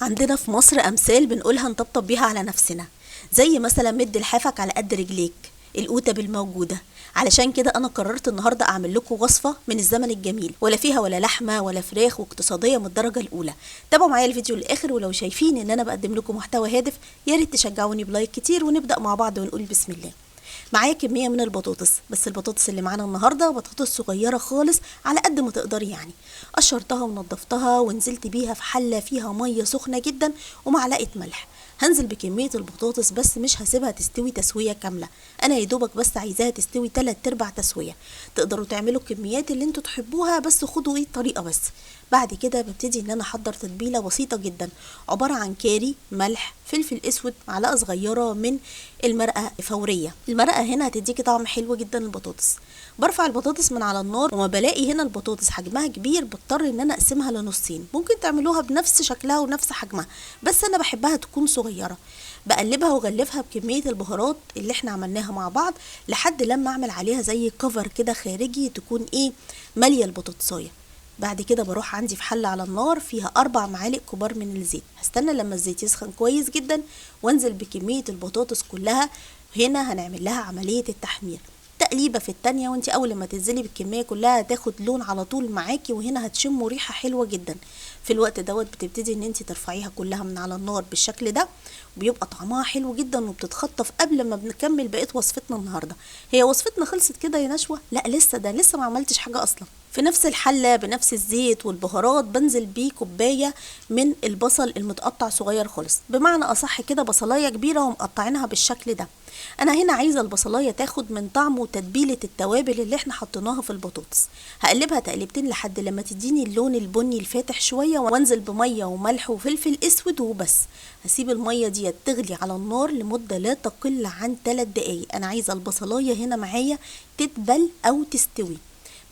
عندنا في مصر أمثال بنقولها نطبطب بيها على نفسنا، زي مثلا مد لحافك على قد رجليك، القوتة بالموجودة. علشان كده أنا قررت النهاردة أعمل لكم وصفة من الزمن الجميل، ولا فيها ولا لحمة ولا فراخ، واقتصادية من الدرجة الأولى. تابعوا معايا الفيديو للآخر، ولو شايفين إن أنا بقدم لكم محتوى هادف يا ريت تشجعوني بلايك كتير، ونبدأ مع بعض ونقول بسم الله. معايا كمية من البطاطس، بس البطاطس اللي معانا النهاردة بطاطس صغيرة خالص على قد ما تقدري يعني. قشرتها ونضفتها ونزلت بيها في حلة فيها مية سخنة جدا ومعلقة ملح. هنزل بكمية البطاطس بس مش هسيبها تستوي تسوية كاملة، انا يدوبك بس عايزاها تستوي 3/4 تسوية. تقدروا تعملوا الكميات اللي انتوا تحبوها، بس خدوا الطريقة بس. بعد كده ببتدي ان انا احضر تتبيله بسيطه جدا، عباره عن كاري، ملح، فلفل اسود، معلقه صغيره من المرقه فوريه. المرقه هنا هتديكي طعم حلو جدا البطاطس. برفع البطاطس من على النار، وما بلاقي هنا البطاطس حجمها كبير بضطر ان انا اقسمها لنصين. ممكن تعملوها بنفس شكلها ونفس حجمها، بس انا بحبها تكون صغيره. بقلبها واغلفها بكميه البهارات اللي احنا عملناها مع بعض لحد لما اعمل عليها زي كفر كده خارجي، تكون ماليه البطاطسايه. بعد كده بروح عندي في حلة على النار فيها 4 معالق كبار من الزيت. هستنى لما الزيت يسخن كويس جدا وانزل بكمية البطاطس كلها. هنا هنعمل لها عملية التحمير، تقليبة في التانية، وانت اول ما تنزلي بالكمية كلها هتاخد لون على طول معاكي، وهنا هتشموا ريحة حلوة جدا. في الوقت دوت بتبتدي ان انت ترفعيها كلها من على النار بالشكل ده، وبيبقى طعمها حلو جدا وبتتخطف قبل ما بنكمل بقية وصفتنا النهاردة. هي وصفتنا خلصت كده يا نشوة؟ لا لسه، ده لسه ما عملتش حاجة اصلا. في نفس الحلة بنفس الزيت والبهارات بنزل بيه كوباية من البصل المتقطع صغير خالص، بمعنى أصح كده بصلاية كبيرة ومقطعينها بالشكل ده. أنا هنا عايزة البصلاية تاخد من طعم وتتبيلة التوابل اللي احنا حطيناها في البطاطس. هقلبها تقلبتين لحد لما تديني اللون البني الفاتح شوية، وانزل بمية وملح وفلفل اسود وبس. هسيب المية دي تغلي على النار لمدة لا تقل عن 3 دقايق. أنا عايزة البصلاية هنا معايا تدبل أو تستوي.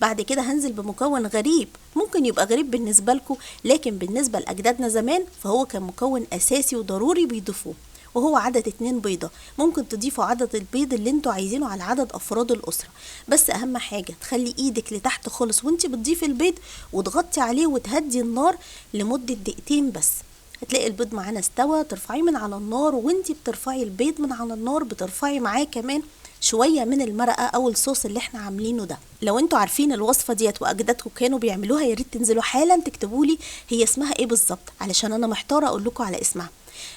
بعد كده هنزل بمكون غريب، ممكن يبقى غريب بالنسبة لكم، لكن بالنسبة لأجدادنا زمان فهو كان مكون أساسي وضروري بيضيفوه، وهو عدد 2 بيضة. ممكن تضيفوا عدد البيض اللي انتوا عايزينه على عدد أفراد الأسرة، بس أهم حاجة تخلي ايدك لتحت خالص وانت بتضيفي البيض، وتغطي عليه وتهدي النار لمدة 2 دقيقتين بس. هتلاقي البيض معانا استوى، ترفعيه من على النار، وانتي بترفعي البيض من على النار بترفعي معاه كمان شوية من المرقة او الصوص اللي احنا عاملينه ده. لو انتوا عارفين الوصفة ديت واجدادكم كانوا بيعملوها يا ريت تنزلوا حالا تكتبولي هي اسمها ايه بالظبط، علشان انا محتارة اقول لكم على اسمها.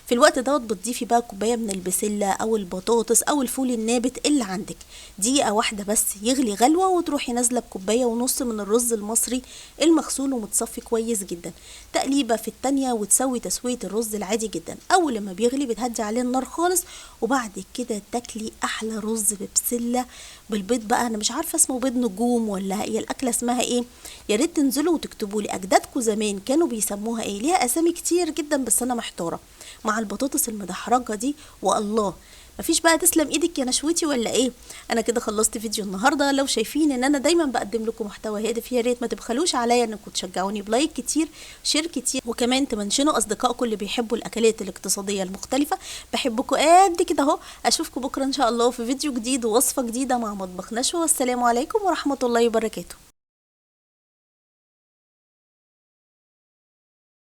في الوقت دوت بتضيفي بقى كوبايه من البسله او البطاطس او الفول النابت اللي عندك. دقيقه واحده بس يغلي غلوه، وتروحي نازله بكوبايه ونص من الرز المصري المغسول ومتصفي كويس جدا. تقليبه في التانية وتسوي تسويه الرز العادي جدا. اول لما بيغلي بتهدي عليه النار خالص، وبعد كده تاكلي احلى رز ببسله بالبيض. بقى انا مش عارفه اسمه بيض نجوم ولا هي الاكله اسمها ايه، يا ريت تنزلوا وتكتبوا لي اجدادكم زمان كانوا بيسموها ايه. ليها اسامي كتير جدا بس انا محتاره. مع البطاطس المدحرجه دي والله مفيش بقى تسلم ايدك يا نشوتي ولا ايه. انا كده خلصت فيديو النهارده. لو شايفين ان انا دايما بقدم لكم محتوى هادف يا ريت ما تبخلوش عليا انكم تشجعوني بلايك كتير، شير كتير، وكمان تمنشنوا اصدقائكم اللي بيحبوا الاكلات الاقتصاديه المختلفه. بحبكم قد كده اهو. اشوفكم بكره ان شاء الله في فيديو جديد ووصفه جديده مع مطبخ نشوى. والسلام عليكم ورحمه الله وبركاته.